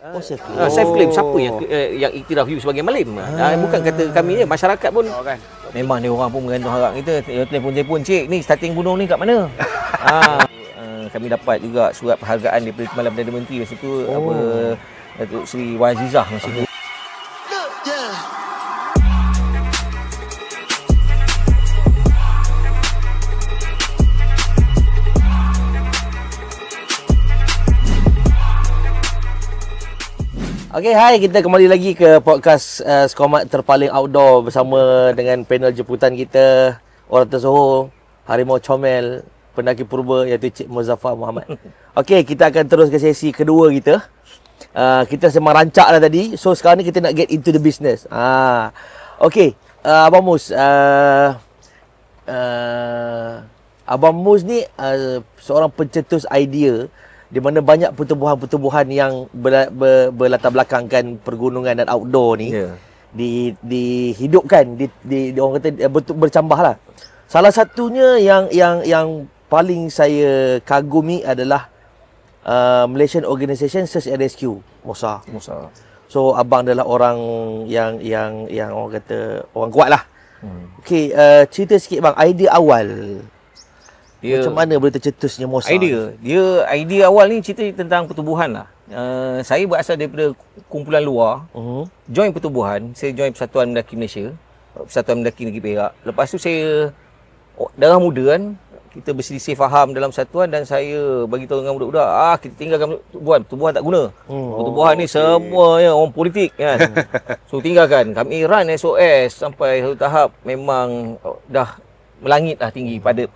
Self claim siapa yang iktiraf you sebagai malim. Bukan kata kami je, masyarakat pun kan. Memang ni orang pun menggantung harap kita. Telefon-telefon, cik ni starting gunung ni kat mana? Kami dapat juga surat penghargaan daripada Timbalan Perdana Menteri masa tu, Datuk Seri Wan Azizah masa tu. Okay, hai, kita kembali lagi ke podcast Skomat Terpaling Outdoor bersama dengan panel jemputan kita, orang tersohor, Harimau Comel, pendaki purba iaitu Cik Muzaffar Muhammad. Okay, kita akan terus ke sesi kedua kita. Kita memang rancak lah tadi, so sekarang ni kita nak get into the business. Okay, Abang Mus, Abang Mus ni seorang pencetus idea di mana banyak pertubuhan-pertubuhan yang berlatar belakangkan pergunungan dan outdoor ni dihidupkan, orang kata bercambah lah. Salah satunya yang paling saya kagumi adalah Malaysian Organisation Search and Rescue, MOSA. So abang adalah orang yang orang kata orang kuat lah. Okey, cerita sikit bang, idea awal. Macam mana boleh tercetusnya MOSA? Idea awal ni cerita tentang pertubuhan lah. Saya berasal daripada kumpulan luar. Join pertubuhan, saya join Persatuan Mendaki Malaysia, Persatuan Mendaki Negeri Perak. Lepas tu saya darah muda kan, kita berselisih faham dalam persatuan dan saya bagi tahu dengan budak-budak, kita tinggalkan pertubuhan tak guna. Pertubuhan ni semuanya orang politik kan. So tinggalkan. Kami run SOS sampai satu tahap memang dah melangit lah tinggi pada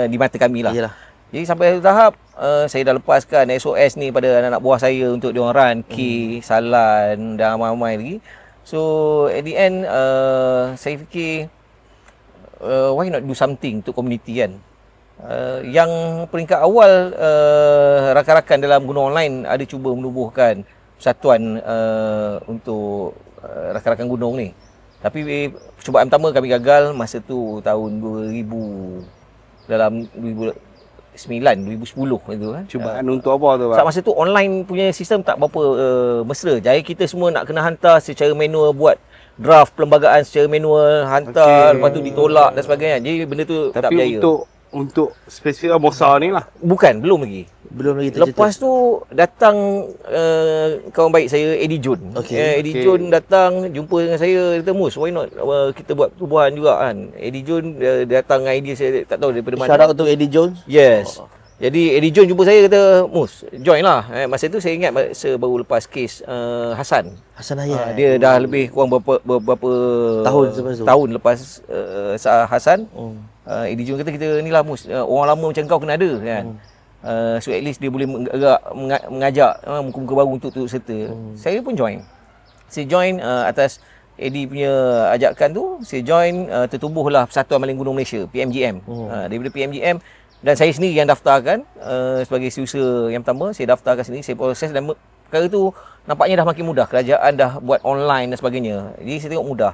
di mata kami lah. Yalah. Jadi sampai satu tahap saya dah lepaskan SOS ni pada anak-anak buah saya untuk diorang run, K, Salan dan ramai-ramai lagi. So at the end saya fikir why not do something untuk komuniti kan. Yang peringkat awal rakan-rakan dalam gunung online ada cuba menubuhkan persatuan untuk rakan-rakan gunung ni. Tapi percubaan pertama kami gagal masa tu tahun 2009, 2010 itu kan. Cubaan untuk apa tu bang? Masa tu online punya sistem tak berapa mesra. Jadi kita semua nak kena hantar secara manual, buat draft perlembagaan secara manual, hantar, lepas tu ditolak dan sebagainya. Jadi benda tu tak berjaya. Tapi untuk spesifik MOSA ni lah? Bukan, belum lagi tercetus. Lepas tu datang kawan baik saya, Eddie John. Eddie John datang jumpa dengan saya, kata Mus, why not kita buat pertubuhan juga kan. Eddie John datang dengan idea saya tak tahu daripada mana. Shout out untuk Eddie John. Yes. Jadi Eddie John jumpa saya, kata Mus, join lah. Masa tu saya ingat masa baru lepas kes Hassan Hayat. Dia dah lebih kurang berapa tahun lepas Hassan. Eddie John kata, kita ni lah Mus, orang lama macam kau kena ada kan. So at least dia boleh mengajak muka-muka baru untuk turut serta. Saya pun join. Saya join atas Eddie punya ajakan tu. Saya join, tertubuhlah Persatuan Maling Gunung Malaysia, PMGM. Daripada PMGM, dan saya sendiri yang daftarkan sebagai user yang pertama. Saya daftarkan sendiri, saya proses, dan perkara tu nampaknya dah makin mudah. Kerajaan dah buat online dan sebagainya. Jadi saya tengok mudah.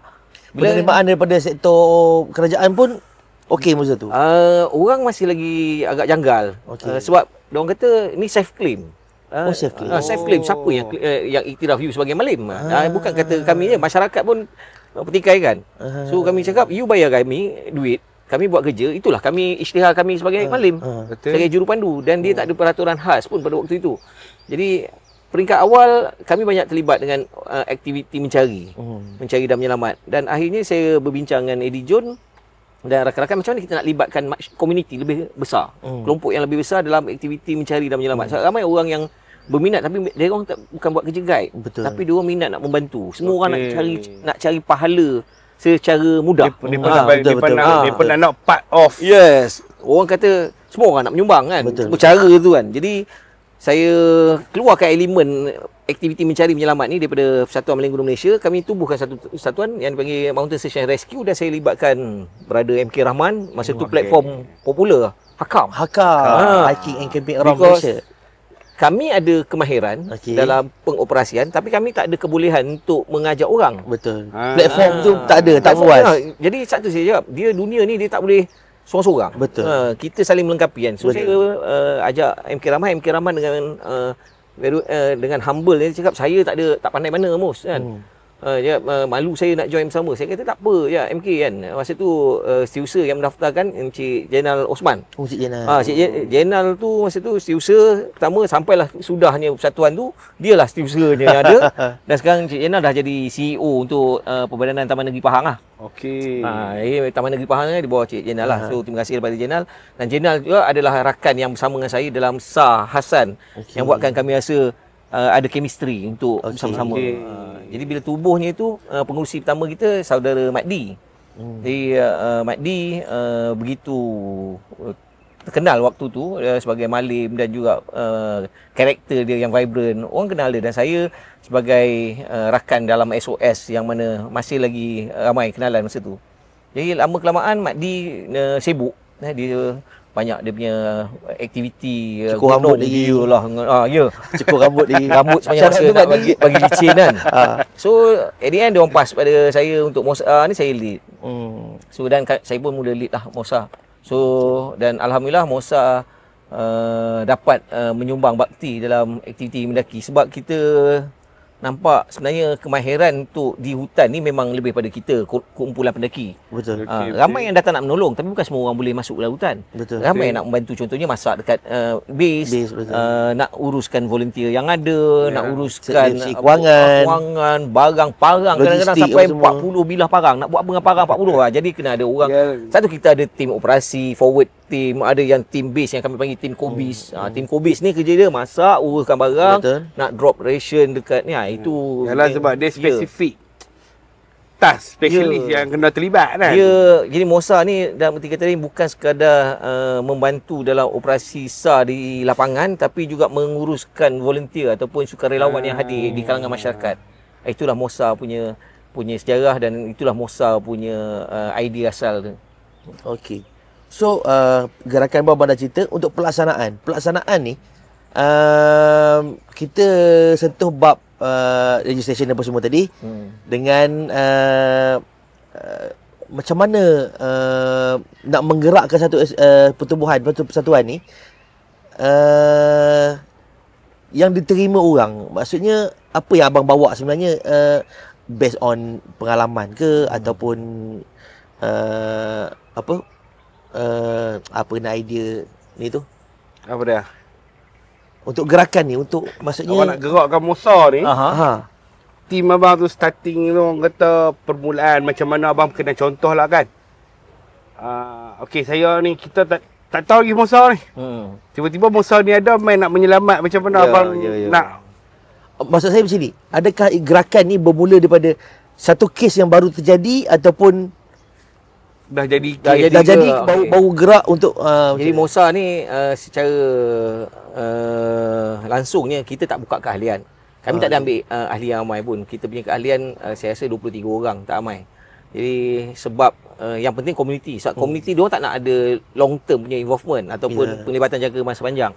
Penerimaan daripada sektor kerajaan pun okey masa tu? Orang masih lagi agak janggal. Sebab diorang kata ni self claim. Self claim. Self claim, siapa yang iktiraf you sebagai malim? Bukan kata kami je, masyarakat pun petikai kan. So kami cakap, you bayar kami duit, kami buat kerja, itulah kami isytihar kami sebagai malim, sebagai jurupandu, dan dia tak ada peraturan khas pun pada waktu itu. Jadi peringkat awal kami banyak terlibat dengan aktiviti mencari dan menyelamat, dan akhirnya saya berbincang dengan Eddie John dan rakan-rakan, macam mana kita nak libatkan komuniti lebih besar, kelompok yang lebih besar dalam aktiviti mencari dan menyelamat. So, ramai orang yang berminat, tapi dia orang bukan buat kerja guide. Tapi dia orang minat nak membantu. Semua orang nak cari pahala secara mudah. Dia pernah nak part of. Yes. Orang kata semua orang nak menyumbang kan. Bercara tu kan. Jadi saya keluarkan elemen aktiviti mencari menyelamat ni daripada Persatuan Maling Gunung Malaysia. Kami tubuhkan satu persatuan yang dipanggil Mountain Search and Rescue, dan saya libatkan Brother MK Rahman. Masa tu platform popular, Hakam Hiking and Camping Around Malaysia. Kami ada kemahiran dalam pengoperasian, tapi kami tak ada kebolehan untuk mengajak orang. Platform tu tak ada, tak puas. Jadi satu saya cakap, dunia ni dia tak boleh seorang-seorang. Kita saling melengkapi kan. So saya ajak MK Rahman dengan dengan humble dia cakap saya tak pandai mana Mus kan. Dia malu saya nak join bersama. Saya kata tak apa ya MK kan. Masa tu setiausaha yang mendaftarkan Encik Jenal Osman. Oh, Cik Jenal. Cik Jenal tu masa tu setiausaha pertama sampailah sudahnya persatuan tu, dialah setiausahanya yang ada. Dan sekarang Encik Jenal dah jadi CEO untuk Perbadanan Taman Negeri Pahang lah. Okey. Taman Negeri Pahang di bawah Cik Jenal lah. So terima kasih kepada Jenal. Dan Jenal juga adalah rakan yang bersama dengan saya dalam SAR Hasan yang buatkan kami rasa ada chemistry untuk bersama-sama. Jadi bila tubuhnya itu pengurusi pertama kita saudara Makdi. Jadi Makdi begitu terkenal waktu tu sebagai malim dan juga karakter dia yang vibrant. Orang kenal dia dan saya sebagai rakan dalam SOS yang mana masih lagi ramai kenalan masa tu. Jadi lama kelamaan Makdi sibuk. Dia banyak dia punya aktiviti cukur rambut lagi lah. Ya, cukur rambut lagi. Rambut sepanjang masa nak bagi licin kan. So at the end dia orang pass pada saya untuk Mosa ni saya lead. So dan saya pun mula lead lah Mosa. So dan alhamdulillah Mosa dapat menyumbang bakti dalam aktiviti mendaki sebab kita nampak sebenarnya kemahiran untuk di hutan ni memang lebih pada kita kumpulan pendaki. Betul. Ramai yang datang nak menolong tapi bukan semua orang boleh masuk dalam hutan. Betul. Ramai yang nak membantu, contohnya masak dekat base, nak uruskan volunteer yang ada, nak uruskan kewangan, parang kadang-kadang sampai 40 bilah parang. Nak buat apa dengan parang 40 jadi kena ada orang. Satu kita ada tim operasi, forward team, ada yang team base yang kami panggil tim Kobis. Tim Kobis ni kerja dia masak, uruskan barang, nak drop ration dekat ni. Itu yalah sebab dia spesifik task specialist yang kena terlibat kan. Jadi Mosa ni dalam erti kata ni bukan sekadar membantu dalam operasi SAR di lapangan tapi juga menguruskan volunteer ataupun sukarelawan yang hadir di kalangan masyarakat. Itulah Mosa punya sejarah dan itulah Mosa punya idea asal tu. Okey. So gerakan Abang dah cerita untuk pelaksanaan ni kita sentuh bab registration apa semua tadi dengan macam mana nak menggerakkan satu pertubuhan, persatuan ni yang diterima orang. Maksudnya apa yang abang bawa sebenarnya based on pengalaman ke ataupun apa nak idea ni tu? Apa dia? Untuk gerakan ni, untuk maksudnya awak nak gerakkan Mosa ni. Tim abang tu starting tu orang kata permulaan macam mana abang kena contoh lah kan. Okey saya ni kita tak tahu lagi Mosa ni. Tiba-tiba Mosa ni ada main nak menyelamat macam mana abang nak. Maksud saya macam ni, adakah gerakan ni bermula daripada satu kes yang baru terjadi ataupun dah jadi baru gerak untuk jadi Mosa ni secara langsungnya kita tak buka keahlian. Kami tak ada ambil ahli yang ramai pun. Kita punya keahlian saya rasa 23 orang, tak ramai. Jadi sebab yang penting komuniti. Sebab komuniti dia tak nak ada long term punya involvement ataupun penglibatan jangka masa panjang.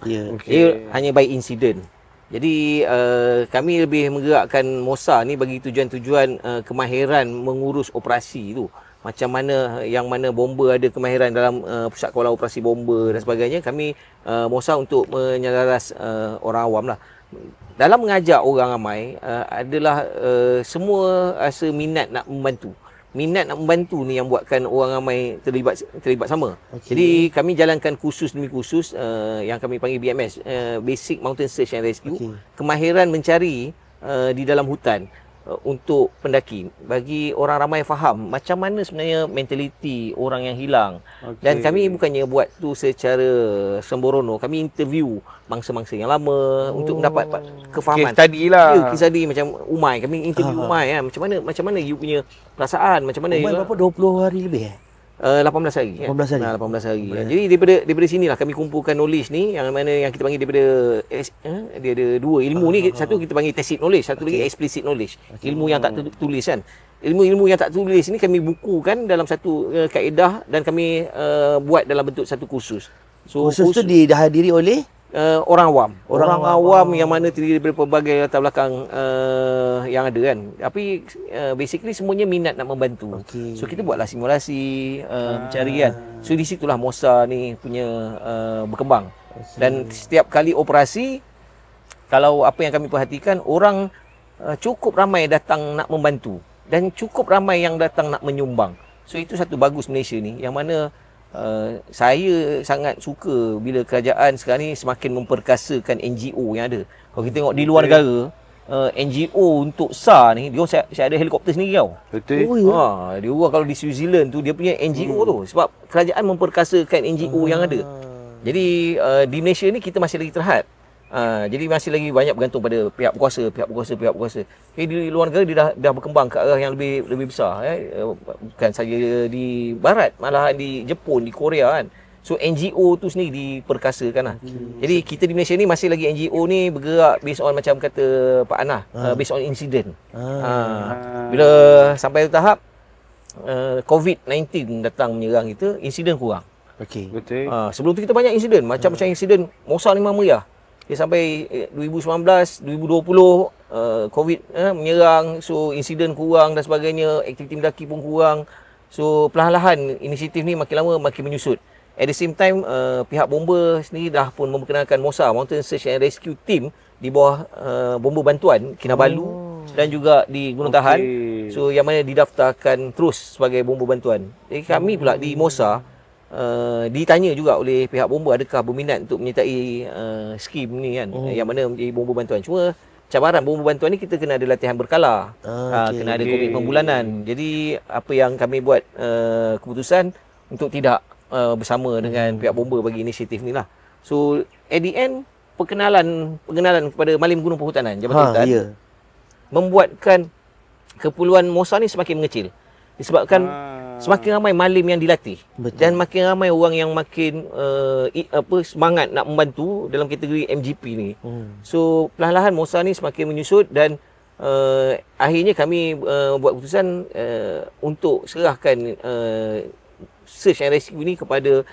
Dia hanya by incident. Jadi kami lebih menggerakkan Mosa ni bagi tujuan-tujuan kemahiran mengurus operasi tu. Macam mana yang mana bomba ada kemahiran dalam pusat kawalan operasi bomba dan sebagainya. Kami Mosa untuk menyelaras orang awam lah. Dalam mengajak orang ramai adalah semua rasa minat nak membantu. Minat nak membantu ni yang buatkan orang ramai terlibat sama. Jadi kami jalankan kursus demi kursus yang kami panggil BMS, Basic Mountain Search and Rescue. Kemahiran mencari di dalam hutan untuk pendaki, bagi orang ramai faham macam mana sebenarnya mentaliti orang yang hilang. Dan kami bukannya buat tu secara sembrono, kami interview mangsa-mangsa yang lama untuk mendapat kefahaman. Case study lah. Case study macam Umai, kami interview Umai kan, macam mana you punya perasaan, macam mana Umai berapa 20 hari lebih 18 hari. 18 hari. 18 hari. Jadi daripada sinilah kami kumpulkan knowledge ni yang mana yang kita panggil daripada dia ada dua ilmu ni, satu kita panggil tacit knowledge, satu lagi explicit knowledge. Ilmu yang tak tertulis kan. Ilmu-ilmu yang tak tertulis ni kami bukukan dalam satu kaedah dan kami buat dalam bentuk satu kursus. So kursus tu dihadiri oleh orang awam. Orang awam yang mana terdiri daripada pelbagai latar belakang yang ada kan. Tapi basically semuanya minat nak membantu. So kita buatlah simulasi mencari kan. So di situlah Mosa ni punya berkembang. Dan setiap kali operasi kalau apa yang kami perhatikan, orang cukup ramai datang nak membantu dan cukup ramai yang datang nak menyumbang. So itu satu bagus Malaysia ni, yang mana saya sangat suka bila kerajaan sekarang ni semakin memperkasakan NGO yang ada. Kalau kita tengok di luar negara, NGO untuk SAR ni, dia saya ada helikopter sendiri tau. Betul. Oh, ya. Dia orang kalau di Switzerland tu dia punya NGO tu, sebab kerajaan memperkasakan NGO yang ada. Jadi di Malaysia ni kita masih lagi terhad. Jadi masih lagi banyak bergantung pada pihak berkuasa. Di luar negara dia dah berkembang ke arah yang lebih besar. Bukan saja di barat, malahan di Jepun, di Korea kan. So NGO tu sendiri diperkasakan lah. Jadi kita di Malaysia ni masih lagi NGO ni bergerak based on macam kata Pak Anah, based on incident. Bila sampai tahap COVID-19 datang menyerang kita, insiden kurang. Okey. Betul. Sebelum tu kita banyak insiden, macam insiden Mosa Limau Meriah. Dia sampai 2019, 2020 COVID menyerang, so insiden kurang dan sebagainya, aktiviti mendaki pun kurang. So perlahan-lahan inisiatif ni makin lama makin menyusut. At the same time, pihak bomba sendiri dah pun memperkenalkan MOSA, Mountain Search and Rescue Team, di bawah bomba bantuan Kinabalu dan juga di Gunung Tahan. So yang mana didaftarkan terus sebagai bomba bantuan. Jadi kami pula di MOSA ditanya juga oleh pihak bomba adakah berminat untuk menyertai skim ni kan, yang mana menjadi bomba bantuan. Cuma cabaran bomba bantuan ni kita kena ada latihan berkala, kena ada komitmen bulanan. Jadi apa yang kami buat keputusan untuk tidak bersama dengan pihak bomba bagi inisiatif ni lah. So at the end perkenalan kepada Malim Gunung Perhutanan Jabatan Hutan membuatkan keperluan MOSA ni semakin mengecil disebabkan semakin ramai malim yang dilatih. Betul. Dan makin ramai orang yang makin semangat nak membantu dalam kategori MGP ni. So perlahan-lahan MOSA ni semakin menyusut dan akhirnya kami buat keputusan untuk serahkan search and rescue ni kepada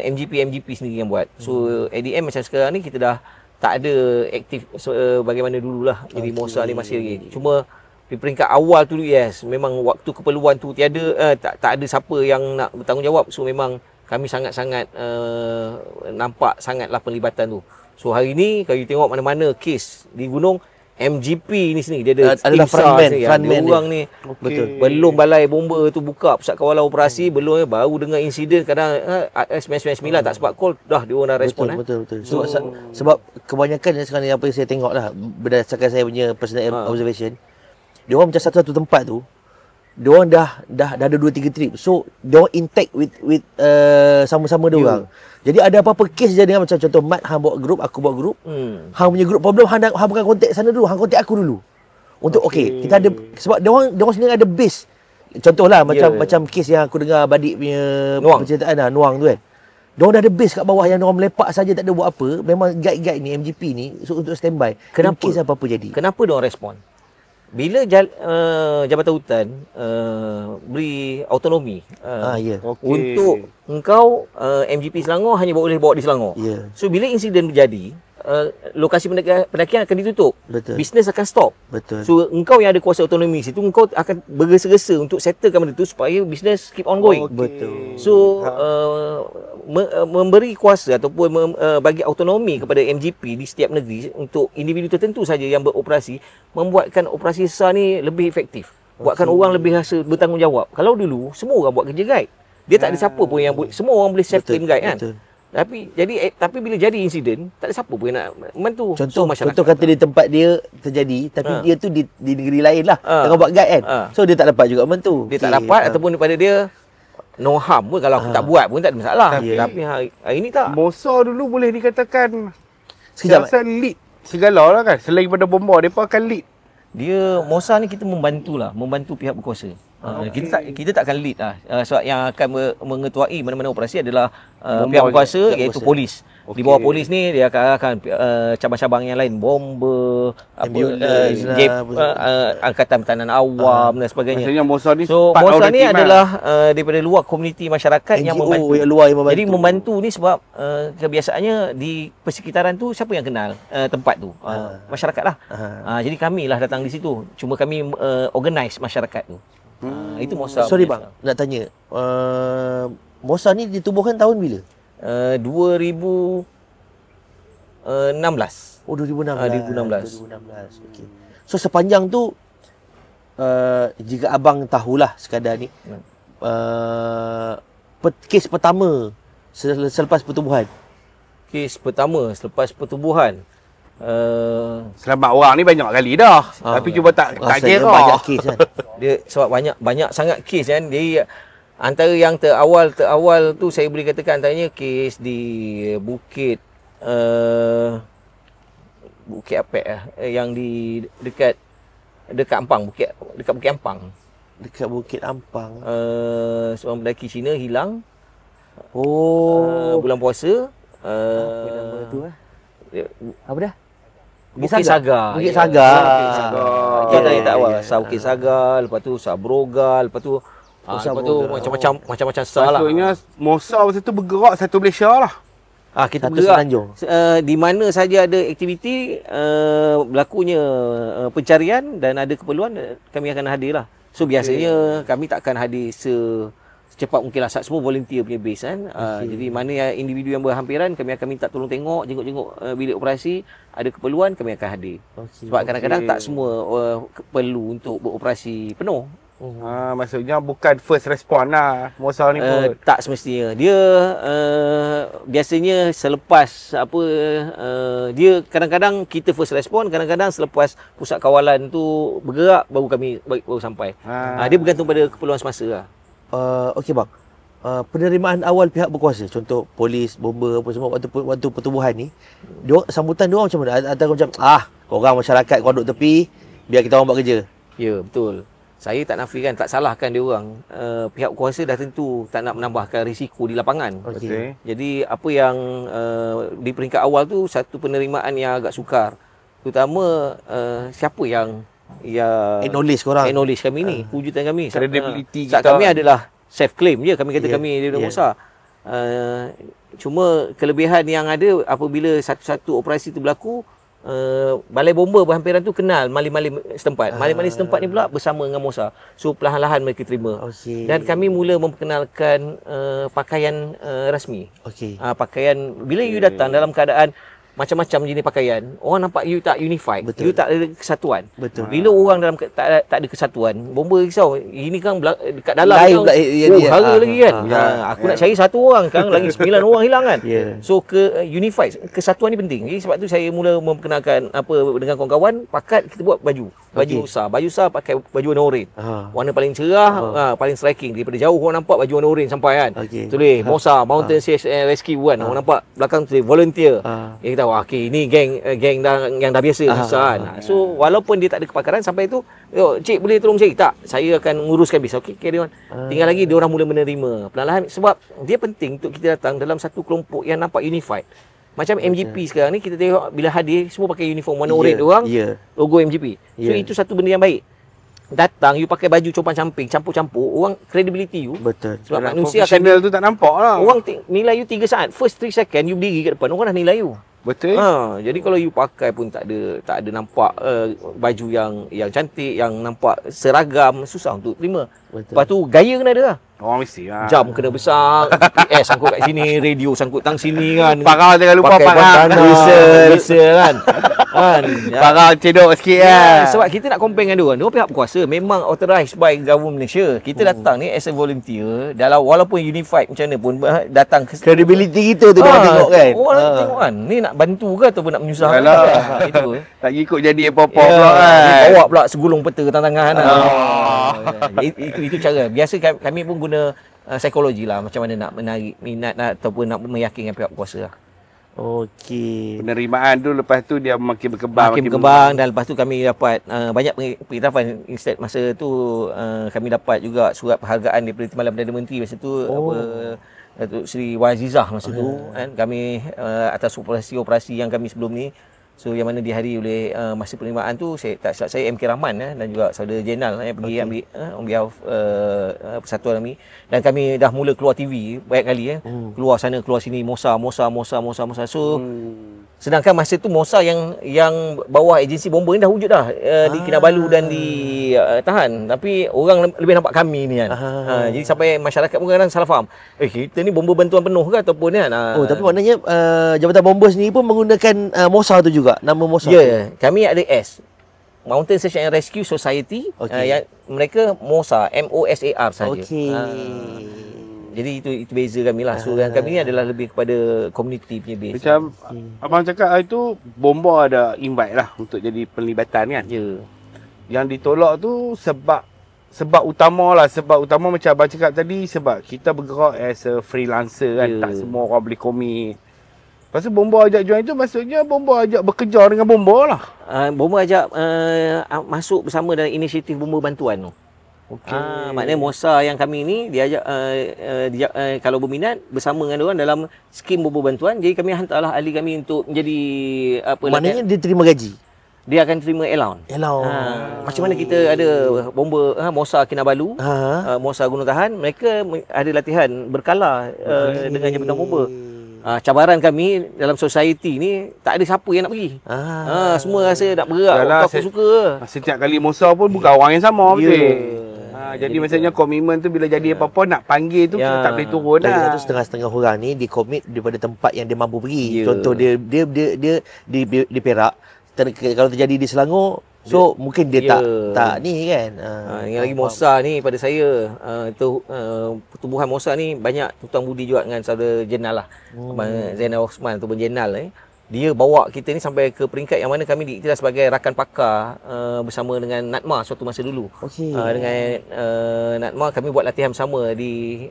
MGP sendiri yang buat. So at the end macam sekarang ni kita dah tak ada aktif bagaimana dululah. Jadi MOSA ni masih lagi. Cuma di peringkat awal tu yes, memang waktu keperluan tu tiada, tak ada siapa yang nak bertanggungjawab. So memang kami sangat-sangat nampak sangatlah pelibatan tu. So hari ni kalau you tengok mana-mana kes di gunung, MGP ni sendiri dia ada adalah frontman orang ni. Betul. Belum balai bomba tu buka pusat kawalan operasi, belum baru dengar insiden, kadang S99 tak sempat call dah dia orang dah respon. Betul. Sebab kebanyakan sekarang ni apa yang saya tengok lah berdasarkan saya punya personal observation, dia orang macam satu tempat tu, dia orang dah ada 2-3 trip. So dia orang intake with sama-sama dia orang. Jadi ada apa-apa kes je dengan macam contoh Mat hang buat grup, aku buat grup. Hang punya grup problem, hang bukan kontak sana dulu, hang kontak aku dulu. Untuk okey, kita ada sebab dia orang sendiri ada base. Contohlah macam kes yang aku dengar Badik punya percintaan Nuang tu kan. Dia orang dah ada base kat bawah yang dia orang melepak saja tak ada buat apa. Memang guide ni MGP ni untuk standby. Kenapa kes apa-apa jadi? Kenapa dia orang respon? Bila Jabatan Hutan beri autonomi untuk engkau MGP Selangor hanya boleh bawa di Selangor. So bila insiden berjadi, lokasi pendakian akan ditutup. Betul. Bisnes akan stop. Betul. So engkau yang ada kuasa autonomi situ, engkau akan bergesa-gesa untuk settlekan benda tu supaya bisnes keep on going. Betul. So memberi kuasa ataupun bagi autonomi kepada MGP di setiap negeri untuk individu tertentu saja yang beroperasi, membuatkan operasi SAR ni lebih efektif. Buatkan orang lebih rasa bertanggungjawab. Kalau dulu semua orang buat kerja guide, dia tak ada siapa pun yang semua orang boleh self claim guide kan. Betul. Tapi bila jadi insiden, tak ada siapa pun yang nak membantu. Contoh kata di tempat dia terjadi, tapi dia tu di negeri lain lah, tengah buat guide kan. So dia tak dapat juga membantu. Dia tak dapat ataupun daripada dia no harm pun, kalau aku tak buat pun tak ada masalah. Tapi hari ni tak. MOSA dulu boleh dikatakan Sekejap, saya rasa lead segala lah kan. Selain daripada bomba, mereka akan lead. Dia MOSA ni kita membantu pihak berkuasa. Kita tak akan lead lah. Sebab yang akan mengetuai mana-mana operasi adalah pihak berkuasa, iaitu polis. Di bawah polis ni dia akan cabang-cabang yang lain, bomba, angkatan pertahanan awam dan sebagainya. Maksudnya MOSA ni MOSA ni adalah daripada luar komuniti masyarakat yang membantu. Jadi membantu ni sebab kebiasaannya di persekitaran tu siapa yang kenal tempat tu? Masyarakat lah. Jadi kami lah datang di situ. Cuma kami organize masyarakat tu. Itu MOSA. Sorry bang, nak tanya. MOSA ni ditubuhkan tahun bila? 2016. Oh 2016. 2016. Okey. So sepanjang tu jika abang tahulah sekadar ni kes pertama selepas pertubuhan. Kes pertama selepas pertubuhan. Selamat orang ni banyak kali dah. Tapi cuba tak Rasanya kira. banyak kes kan. Dia sebab banyak sangat kes kan. Dia antara yang terawal tu saya boleh katakan antaranya kes di Bukit Bukit apa yang di dekat Ampang, dekat Bukit Ampang. Dekat Bukit Ampang. Seorang pendaki Cina hilang Oh, bulan puasa. apa nama tu apa dah? Bukit Sagar. Bukit Sagar. Bukit Sagar. Kita yang tak awal. Bukit Sagar, lepas tu Sabrogal, lepas tu macam-macam sah lah. Maksudnya Mosa masa tu bergerak satu Malaysia lah. Kita Satu bergerak Semenanjung. di mana saja ada aktiviti berlakunya pencarian dan ada keperluan, kami akan hadir lah. So biasanya kami tak akan hadir secepat mungkin lah. Semua volunteer punya base kan. Jadi mana yang individu yang berhampiran, kami akan minta tolong tengok, jenguk-jenguk bilik operasi. Ada keperluan, kami akan hadir. Sebab kadang-kadang tak semua perlu untuk beroperasi penuh. Maksudnya bukan first respond lah Mosa ni pun. Tak semestinya. Dia biasanya selepas dia kadang-kadang kita first respond, kadang-kadang selepas pusat kawalan tu bergerak baru sampai. Dia bergantung pada keperluan semasa lah. Okey bang. Penerimaan awal pihak berkuasa, contoh polis, bomba apa semua waktu pertubuhan ni, sambutan dia orang macam mana? Antara macam korang masyarakat kau duduk tepi, biar kita orang buat kerja. Ya, betul. Saya tak nafikan, tak salahkan dia orang. Pihak kuasa dah tentu tak nak menambahkan risiko di lapangan. Okey. Jadi apa yang di peringkat awal tu satu penerimaan yang agak sukar. Terutama siapa yang Acknowledge korang. acknowledge kami ni, wujudan kami. Credibility kita. Kami adalah self claim je, kami kata kami di Mosa. Cuma kelebihan yang ada apabila satu-satu operasi tu berlaku, balai bomba berhampiran tu kenal mali-mali setempat. Mali-mali setempat ni pula bersama dengan Mosa. So perlahan-lahan mereka terima. Okey. Dan kami mula memperkenalkan pakaian rasmi. Okey. Pakaian bila you datang dalam keadaan macam-macam jenis pakaian, orang nampak you tak unified. Betul. You tak ada kesatuan. Betul. Bila orang dalam tak ada kesatuan, bomba risau. Ini kan dekat dalam Lain kan, pula dia. hara lagi kan. Aku nak cari satu orang, sekarang lagi 9 orang hilang kan. Ya. So unified, kesatuan ni penting. Jadi sebab tu saya mula memperkenalkan dengan kawan-kawan, pakat kita buat baju. Baju besar pakai baju warna oranye. Warna paling cerah, paling striking. Daripada jauh orang nampak baju warna oranye sampai kan. Tulis Mosa Mountain Search and Rescue kan. Orang nampak belakang tulis volunteer. Kita tahu okey ni geng yang dah biasa besar kan. So walaupun dia tak ada kepakaran sampai tu, cik boleh tolong cari tak? Saya akan nguruskan bis. Okey, carry on. Tinggal lagi dia orang mula menerima. Perlahan sebab dia penting untuk kita datang dalam satu kelompok yang nampak unified. Macam MGP sekarang ni kita tengok bila hadir semua pakai uniform warna oranye dia orang. Logo MGP. So itu satu benda yang baik. Datang you pakai baju compang-camping, campur-campur, orang credibility you. Betul. Sebab manusia akan tu tak nampak lah. orang nilai you 3 saat. First 3 second you berdiri kat depan, orang dah nilai you. Betul. Jadi kalau you pakai pun tak ada nampak baju yang cantik, yang nampak seragam, susah untuk terima. Betul. Lepas tu gaya kena ada lah. Orang mesti lah. Jam kena besar, GPS sangkut kat sini, radio sangkut tang sini kan. Parau jangan lupa pakai parau. Bisa kan. Parau cedok sikit kan. Sebab kita nak compare dengan dia orang. Dia pihak berkuasa memang authorized by government Malaysia. Kita datang ni as a volunteer, dalam walaupun unified macam mana pun datang Credibility kita tu dia tengok kan. Orang tengok kan. Ni nak bantu ke ataupun nak menyusahkan? Itu. Tak ikut jadi apa-apa pula kan. Bawa pula segulung peta ke tangan. Itu cara. Biasa kami pun guna psikologi lah, macam mana nak menarik minat ataupun nak meyakinkan pihak berkuasa lah. Okey. Penerimaan tu lepas tu dia makin berkembang. Makin berkembang dan lepas tu kami dapat banyak pengiktirafan. Instead masa tu kami dapat juga surat penghargaan daripada Timbalan Perdana Menteri masa tu. Datuk Seri Wan Azizah masa tu kan, kami atas operasi yang kami sebelum ni. So yang mana dihadiri oleh masa penerimaan tu saya MK Rahman dan juga saudara Jenal yang pergi ambil on behalf persatuan kami, dan kami dah mula keluar TV banyak kali keluar sana keluar sini, Mosa. So sedangkan masa tu Mosa yang bawah agensi bomba ni dah wujud dah di Kinabalu dan di Tahan, tapi orang lebih nampak kami ni kan. Jadi sampai masyarakat pun kadang salah faham, kita ni bomba bantuan penuh ke ataupun kan. Tapi maknanya Jabatan Bomba sendiri pun menggunakan Mosa tu juga. juga nama MOSA? Ya, kami ada S. Mountain Search and Rescue Society. Okey. Yang mereka MOSAR, MOSAR saja. Okey. Jadi itu beza kami lah. So yang kami ni adalah lebih kepada community punya base. Macam abang cakap hari tu Bomba ada invite lah untuk jadi pelibatan kan. Ya. Yang ditolak tu sebab utama macam abang cakap tadi, sebab kita bergerak as a freelancer kan. Ya. Tak semua orang boleh komit. Lepas tu Bomba ajak join tu, maksudnya Bomba ajak bekerja dengan Bomba lah. Bomba ajak masuk bersama dalam inisiatif Bomba Bantuan tu. Okey. Maknanya MOSA yang kami ni dia ajak kalau berminat bersama dengan orang dalam skim Bomba Bantuan. Jadi kami hantarlah ahli kami untuk menjadi Maknanya dia terima gaji? dia akan terima allowance. Macam mana kita ada bomba MOSA Kinabalu, MOSA Gunung Tahan, mereka ada latihan berkala dengan jabatan bomba. Cabaran kami dalam society ni tak ada siapa yang nak pergi. Semua rasa nak bergerak. Yalah, Aku suka. Setiap kali Musa pun bukan orang yang sama, Ya. betul. Jadi maksudnya komitmen tu bila jadi apa-apa nak panggil tu kita tak boleh turun Lagi lah. satu setengah-setengah orang ni dia komit daripada tempat yang dia mampu pergi. Ya. Contoh dia di Perak, kalau terjadi di Selangor, so mungkin dia tak ni kan. Yang lagi MOSA ni pada saya pertubuhan MOSA ni banyak tuan budi juga dengan saudara Jenal lah. Zainal Osman ataupun Jenal dia bawa kita ni sampai ke peringkat yang mana kami diiktiraf sebagai rakan pakar bersama dengan Natma suatu masa dulu. Okey. Dengan Natma kami buat latihan bersama di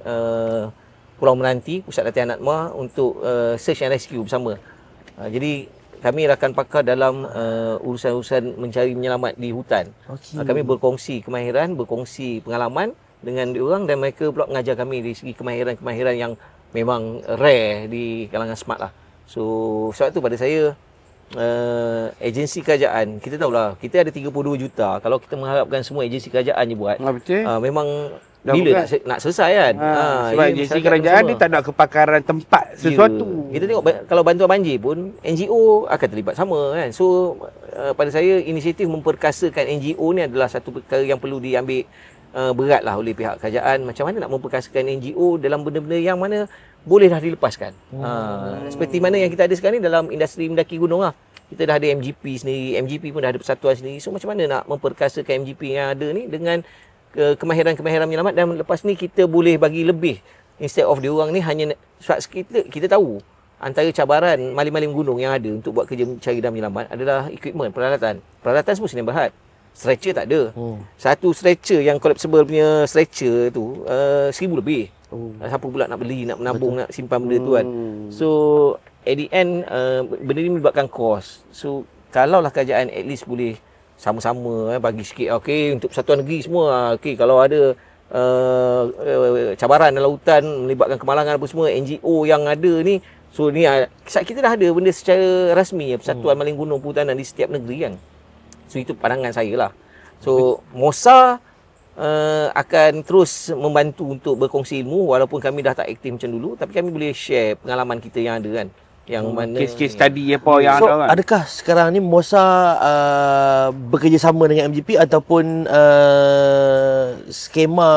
Pulau Menanti, pusat latihan Natma untuk search and rescue bersama. Jadi kami rakan pakar dalam urusan-urusan mencari menyelamat di hutan. Kami berkongsi kemahiran, berkongsi pengalaman dengan diorang dan mereka pula mengajar kami dari segi kemahiran-kemahiran yang memang rare di kalangan smart lah. So sebab tu pada saya agensi kerajaan, kita tahulah kita ada 32 juta. Kalau kita mengharapkan semua agensi kerajaan je buat, Betul. memang Dah bila nak selesai kan. Sebab agensi kerajaan dia tak ada kepakaran tempat sesuatu. Kita tengok kalau bantuan banjir pun NGO akan terlibat sama kan. So pada saya inisiatif memperkasakan NGO ni adalah satu perkara yang perlu diambil beratlah oleh pihak kerajaan. Macam mana nak memperkasakan NGO dalam benda-benda yang mana boleh dah dilepaskan. Seperti mana yang kita ada sekarang ni dalam industri mendaki gunung lah. Kita dah ada MGP sendiri, MGP pun dah ada persatuan sendiri. So macam mana nak memperkasakan MGP yang ada ni dengan kemahiran-kemahiran menyelamat, dan lepas ni kita boleh bagi lebih instead of diorang ni hanya sebab kita tahu antara cabaran maling-maling gunung yang ada untuk buat kerja mencari dan menyelamat adalah equipment, peralatan semua sini berhad. Stretcher tak ada. Satu stretcher yang collapsible punya stretcher tu 1,000 lebih. Siapa pula nak beli, nak menabung, nak simpan benda tu kan. So at the end benda ni melibatkan kos. So kalaulah kerajaan at least boleh sama-sama bagi sikit, okey, untuk persatuan negeri semua, okey, kalau ada cabaran dalam hutan melibatkan kemalangan apa semua, NGO yang ada ni, so ni kita dah ada benda secara rasmi Persatuan Maling Gunung Perhutanan di setiap negeri kan. So itu pandangan saya lah. So MOSA akan terus membantu untuk berkongsi ilmu walaupun kami dah tak aktif macam dulu, tapi kami boleh share pengalaman kita yang ada kan. Yang mana Kes-kes study apa yang So ada kan. adakah sekarang ni MOSA bekerjasama dengan MGP ataupun skema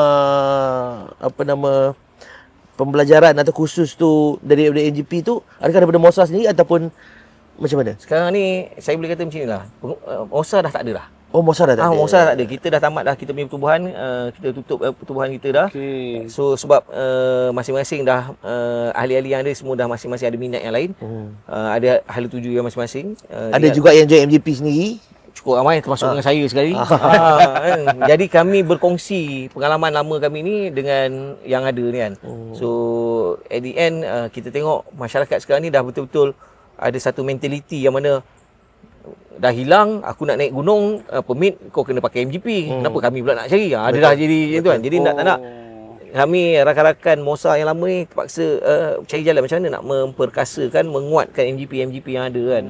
pembelajaran atau kursus tu dari MGP tu, adakah daripada MOSA sendiri ataupun macam mana? sekarang ni saya boleh kata macam ni lah. MOSA dah tak ada dah. Oh, MOSA dah tak ada. MOSA dah tak ada. Kita dah tamat dah kita punya pertubuhan, kita tutup pertubuhan kita dah. Okey. So sebab masing-masing dah ahli-ahli yang ada semua dah masing-masing ada minat yang lain. Ada ahli tuju yang masing-masing. Ada juga yang join MGP sendiri. Cukup ramai termasuk dengan saya sekali. Kan? Jadi kami berkongsi pengalaman lama kami ni dengan yang ada ni kan. So at the end kita tengok masyarakat sekarang ni dah betul-betul ada satu mentaliti yang mana dah hilang, aku nak naik gunung, permit kau kena pakai MGP. Kenapa kami pula nak cari? Ada dah jadi macam tu kan. Jadi tak nak kami rakan-rakan MOSA yang lama ni terpaksa cari jalan macam mana nak memperkasakan, menguatkan MGP yang ada kan.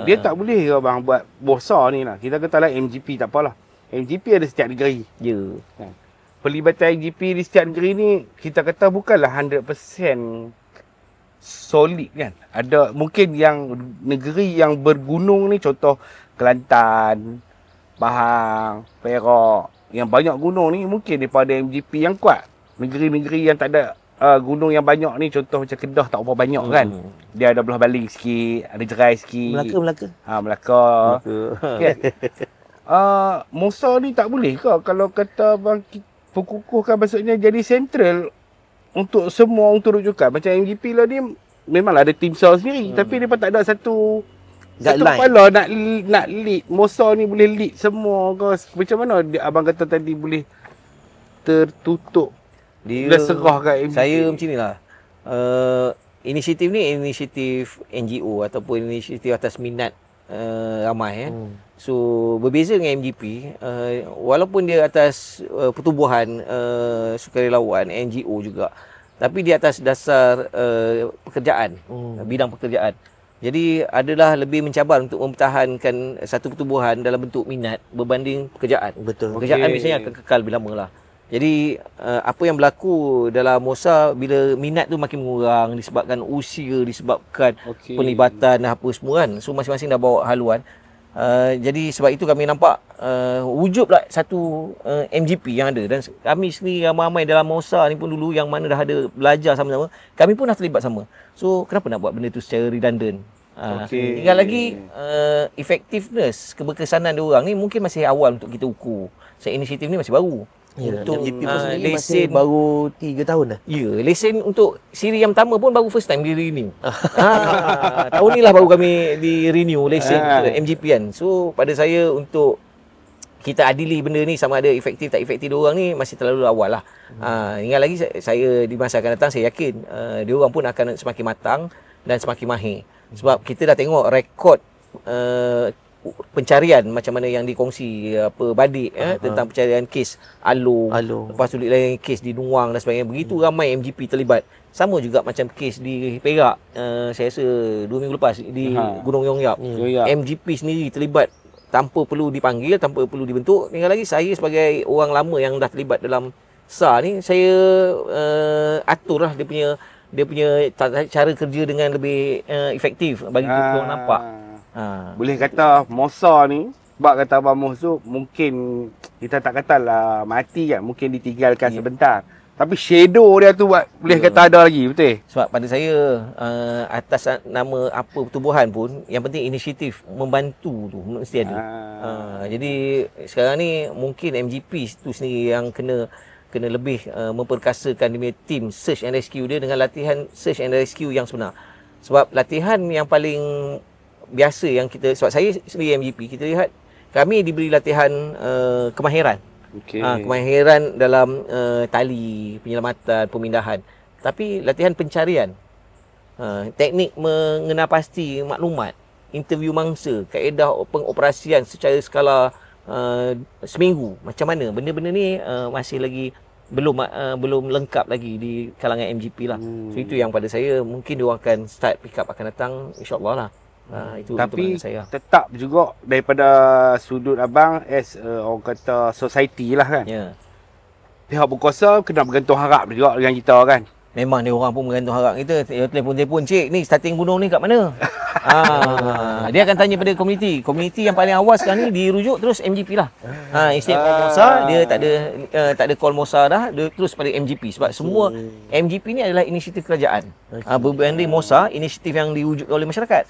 Dia tak boleh ke bang buat MOSA ni lah. Kita katalah MGP tak apalah. MGP ada setiap negeri. Ya. Pelibatan MGP di setiap negeri ni kita kata bukanlah 100% solid kan. Ada mungkin yang negeri yang bergunung ni, contoh Kelantan, Pahang, Perak, yang banyak gunung ni mungkin daripada MGP yang kuat. Negeri-negeri yang tak ada gunung yang banyak ni, contoh macam Kedah tak berapa banyak kan. Dia ada belah baling sikit, ada jerai sikit. Melaka. Melaka. Kan? Musa ni tak boleh ke kalau kata bang perkukuhkan, maksudnya jadi sentral untuk semua untuk rujukan. Macam MGP lah ni memanglah ada tim SAR sendiri, tapi dia pun tak ada satu kepala nak lead. Musa ni boleh lead semua ke? Macam mana abang kata tadi boleh tertutup? Dia serah kat MGP. Saya macam ni lah. Inisiatif ni inisiatif NGO ataupun inisiatif atas minat ramai. So berbeza dengan MGP, walaupun dia atas pertubuhan sukarelawan NGO juga, tapi dia atas dasar pekerjaan, bidang pekerjaan. Jadi adalah lebih mencabar untuk mempertahankan satu pertubuhan dalam bentuk minat berbanding pekerjaan. Betul. Pekerjaan biasanya akan kekal lebih lama lah. Jadi apa yang berlaku dalam Mosa bila minat tu makin mengurang disebabkan usia, disebabkan pelibatan dan apa semua kan. So masing-masing dah bawa haluan. Jadi sebab itu kami nampak wujud pula satu MGP yang ada, dan kami sendiri ramai-ramai dalam Mosa ni pun dulu yang mana dah ada belajar sama-sama, kami pun dah terlibat sama. So kenapa nak buat benda tu secara redundant? Tinggal lagi effectiveness, keberkesanan dia orang ni mungkin masih awal untuk kita ukur. Sebab inisiatif ni masih baru. Untuk MGP sendiri lesen masih baru 3 tahun dah. Ya, lesen untuk siri yang pertama pun baru first time di renew. Tahun ni lah baru kami di renew lesen MGP kan. So pada saya untuk kita adili benda ni sama ada efektif tak efektif dia orang ni masih terlalu awal lah. Ingat lagi saya di masa akan datang saya yakin dia orang pun akan semakin matang dan semakin mahir. Sebab kita dah tengok rekod pencarian macam mana yang dikongsi Badik tentang pencarian kes Along. Lepas tu lain kes di Nuang dan sebagainya. Begitu ramai MGP terlibat. Sama juga macam kes di Perak, saya rasa 2 minggu lepas di Gunung Yongyap. MGP sendiri terlibat tanpa perlu dipanggil, tanpa perlu dibentuk. Tinggal lagi saya sebagai orang lama yang dah terlibat dalam SAR ni, saya aturlah dia punya cara kerja dengan lebih efektif bagi kita orang nampak. Boleh kata Mosa ni, sebab kata Abang Mus tu, mungkin kita tak katalah mati kan, mungkin ditinggalkan sebentar. Tapi shadow dia tu boleh kata ada lagi, betul? Sebab pada saya atas nama apa pertubuhan pun, yang penting inisiatif membantu tu mesti ada. Jadi sekarang ni mungkin MGP tu sendiri yang kena lebih memperkasakan dia punya team search and rescue dia dengan latihan search and rescue yang sebenar. Sebab latihan yang paling biasa yang kita, sebab saya sendiri MGP, kita lihat kami diberi latihan kemahiran. Kemahiran dalam tali, penyelamatan, pemindahan. Tapi latihan pencarian, teknik mengenal pasti maklumat, interview mangsa, kaedah pengoperasian secara skala seminggu. Macam mana? Benda-benda ni masih lagi belum lengkap lagi di kalangan MGP lah. So itu yang pada saya mungkin dia akan start pick up akan datang, insya-Allah lah. Tapi saya tetap juga daripada sudut abang as orang kata society lah kan. Pihak berkuasa kena bergantung harap juga dengan kita kan. Memang dia orang pun bergantung harap kita. Telefon, cik ni starting gunung ni kat mana? Dia akan tanya pada komuniti. Komuniti yang paling awal sekarang ni dirujuk terus MGP lah. Instead call Mosa, dia tak ada call Mosa dah, dia terus pada MGP. Sebab semua MGP ni adalah inisiatif kerajaan. Berbanding Mosa, inisiatif yang diwujudkan oleh masyarakat.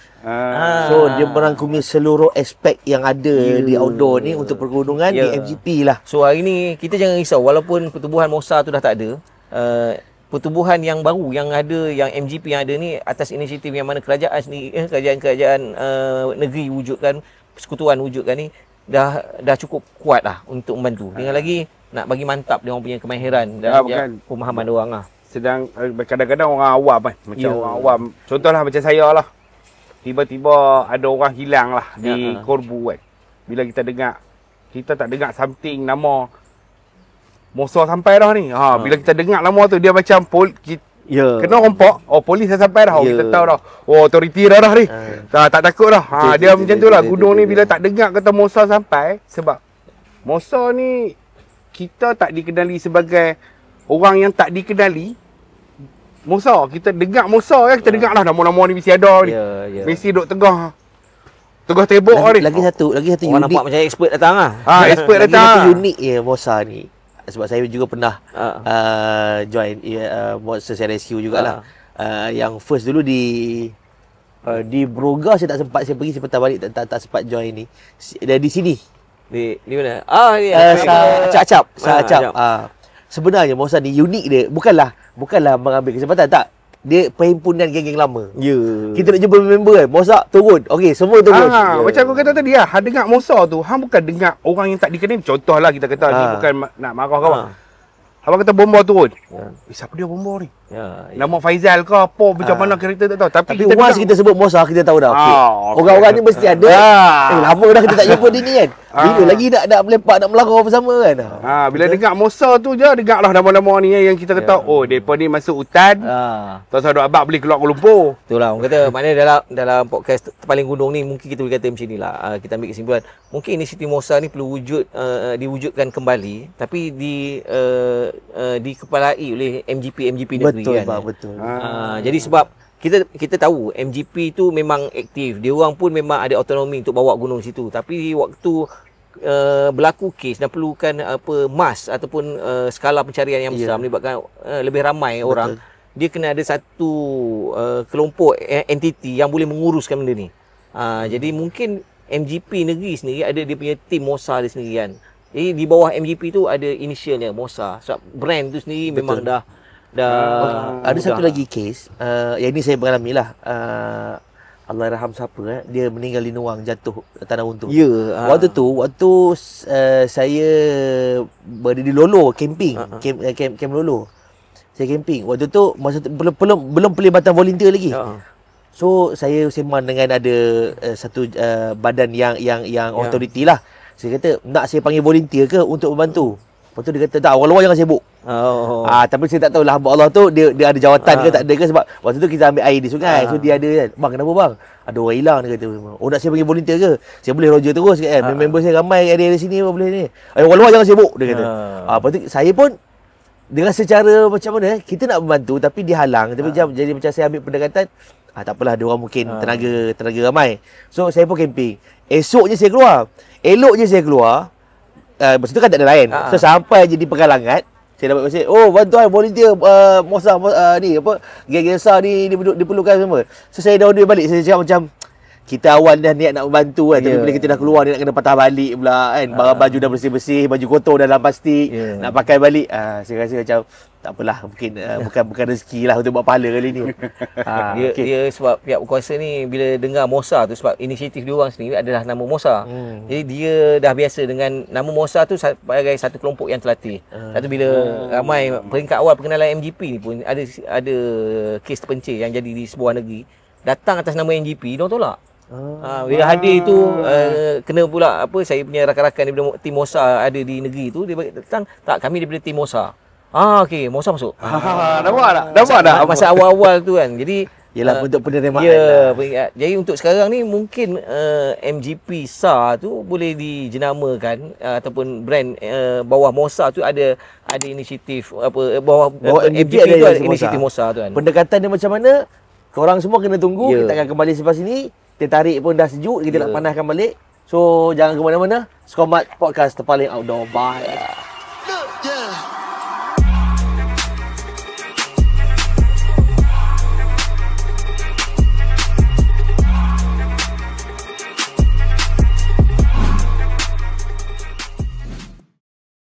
So dia merangkumi seluruh aspek yang ada di outdoor ni untuk pergunungan di MGP lah. So hari ni kita jangan risau, walaupun pertubuhan Mosa tu dah tak ada, pertubuhan yang baru yang ada, yang MGP yang ada ni atas inisiatif yang mana kerajaan sendiri, kerajaan negeri wujudkan, persekutuan wujudkan ni dah cukup kuat lah untuk membantu. Dengan lagi nak bagi mantap dia orang punya kemahiran dan pemahaman dia orang lah. Sedang kadang-kadang orang awam kan, macam orang awam, contohlah macam saya lah, tiba-tiba ada orang hilang lah di Korbu kan. Bila kita dengar, kita tak dengar something nama Mosa sampai dah ni. Bila kita dengar nama tu, dia macam kena rompak. Polis dah sampai dah. Kita tahu dah. Autoriti dah ni. Tak takut dah. Dia macam tu lah. Gunung ni bila tak dengar kata Mosa sampai, sebab Mosa ni kita tak dikenali sebagai orang yang tak dikenali. Mosa, kita dengar Mosa kan, kita dengar lah nama-nama ni mesti ada ni. Mesti duk tegah tebok ni. Lagi satu orang unik. nampak macam expert datang lah. Expert datang. Lagi satu unik je Mosa ni. sebab saya juga pernah join Monsters Rescue jugalah. Yang first dulu di Broga saya tak sempat, saya pergi, saya patah balik, tak sempat join ni. Di sini. Di mana? Acap. Sebenarnya Mosa ni unik dia. Bukanlah mengambil kesempatan, tak. Dia perhimpunan geng-geng lama. Kita nak jumpa member kan. Mosa turun. Okey, semua turun. Macam aku kata tadi lah, hang dengar Mosa tu, hang bukan dengar orang yang tak dikenal. Contohlah kita kata ni bukan nak marah kawan. Abang kata bomba turun. Siapa dia bomba ni? Nama Faizal ke apa, macam mana karakter tak tahu. Tapi kita once kita sebut Mosa, kita tahu dah. Okay. Orang-orang ni mesti ada. Lama dah kita tak jumpa dia ni kan. Bila lagi nak melepak, nak melarang bersama kan. Bila dengar Mosa tu je, dengar lah nama-nama ni yang kita kata, oh mereka ni masuk hutan. Tahu-tahu abang boleh keluar Kuala Lumpur. Itulah orang kata, maknanya dalam podcast Terpaling Gunung ni mungkin kita boleh kata macam ni lah. Kita ambil kesimpulan, mungkin inisiatif Mosa ni perlu diwujudkan kembali, tapi dikepalai oleh MGP negeri. Betul, kan. Betul. Jadi sebab kita tahu MGP tu memang aktif. Dia orang pun memang ada autonomi untuk bawa gunung situ. Tapi waktu berlaku kes dan perlukan mas ataupun skala pencarian yang besar, melibatkan lebih ramai orang, dia kena ada satu kelompok entiti yang boleh menguruskan benda ni. Jadi mungkin MGP negeri sendiri ada dia punya tim Mosa dia sendiri kan. Jadi di bawah MGP tu ada initialnya Mosa. Sebab brand tu sendiri memang dah ada satu lagi kes yang ni saya mengalami lah. Allahyarham siapa dia meninggal di Nuang, jatuh tanah untung. Waktu saya berada di Lolo camping, camp Lolo. Saya camping. Waktu tu masa tu belum pelibatan volunteer lagi. So saya sembang dengan ada satu badan yang authority lah. Saya kata, nak saya panggil volunteer ke untuk membantu? Lepas tu dia kata, tak, orang luar jangan sibuk. Tapi saya tak tahu lah, hamba Allah tu dia ada jawatan ke tak ada ke, sebab waktu tu kita ambil air di sungai. So dia ada kan, bang kenapa bang? Ada orang hilang, dia kata. Oh, nak saya panggil volunteer ke? Saya boleh roger terus kan. Member saya ramai ada sini, boleh ni. Orang luar jangan sibuk, dia kata. Lepas tu saya pun dengan secara macam mana, kita nak membantu tapi dihalang. Tapi jadi macam saya ambil pendekatan, tak apalah, dia orang mungkin tenaga ramai. So saya pun camping. Elok je saya keluar. Masa tu kan tak ada lain. So sampai je di Pegalangat, saya dapat mesej, oh bantuan volunteer Mosa ni apa, geng-geng besar ni diperlukan semua. So saya dah order balik. Saya cakap macam, kita awal dah niat nak membantu kan, tapi bila kita dah keluar ni nak kena patah balik pula kan. Barang baju dah bersih-bersih, baju kotor dalam plastik, nak pakai balik. Saya rasa macam tak apalah, mungkin bukan rezeki lah untuk buat pahala kali ni. Dia sebab pihak berkuasa ni bila dengar Mosa tu, sebab inisiatif dia orang sendiri adalah nama Mosa. Jadi dia dah biasa dengan nama Mosa tu sebagai satu kelompok yang terlatih. Satu bila ramai peringkat awal perkenalan MGP ni pun ada kes terpencil yang jadi di sebuah negeri, datang atas nama MGP, dia orang tolak. Bila hadir tu kena pula saya punya rakan-rakan daripada tim Mosa ada di negeri tu, dia datang, tak, kami daripada tim Mosa. Okey, Mosa masuk. Nampak tak? Masa awal-awal tu kan. Jadi ialah untuk penerimaan. Jadi untuk sekarang ni mungkin MGP SAR tu boleh dijenamakan ataupun brand bawah Mosa tu ada inisiatif bawah MGP tu ada inisiatif Mosa tu kan. Pendekatan dia macam mana? Korang semua kena tunggu. Kita akan kembali selepas ini. Teh tarik pun dah sejuk, kita nak panaskan balik. So jangan ke mana-mana. Skomat Podcast Terpaling Outdoor. Bye.